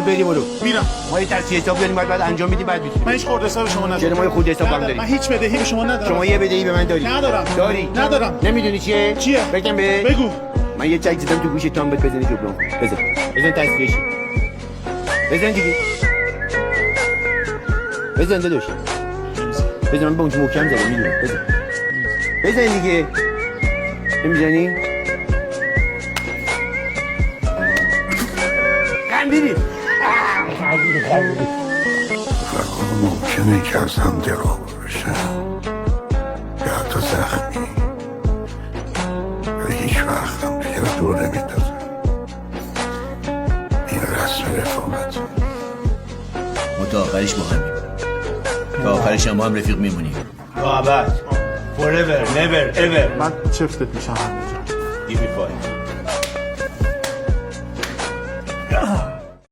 بری برو. میرم. ما یه تصفیه حساب داریم بعد انجام بدی بعد من هیچ خورد حساب شما ندارم. چرا ما یه خورد حساب هم داریم؟ من هیچ بدهی به شما ندارم. شما یه بدهی به من داری؟ ندارم. داری؟ ندارم. نمیدونی چیه؟ چیه؟ بگم به بگو. من یه چک زدم تو گوش تام بهت بزنی جبران. بزن تصفیه شی. بزن دیگه. بزن داداش. بزن من به اون محکم زدم میدونم. بزن دیگه. نمیزنی؟ قندیلی. ممکنه که از هم درام بشن یا حتی زخمی ولی هیچ وقت هم دیگه رو دور نمیدازن. این رسم رفاقت. ما تا آخرش با هم تا آخرش هم با هم رفیق میمونیم تا ابد forever never ever. من چفتت میشم همینجا. Give me five.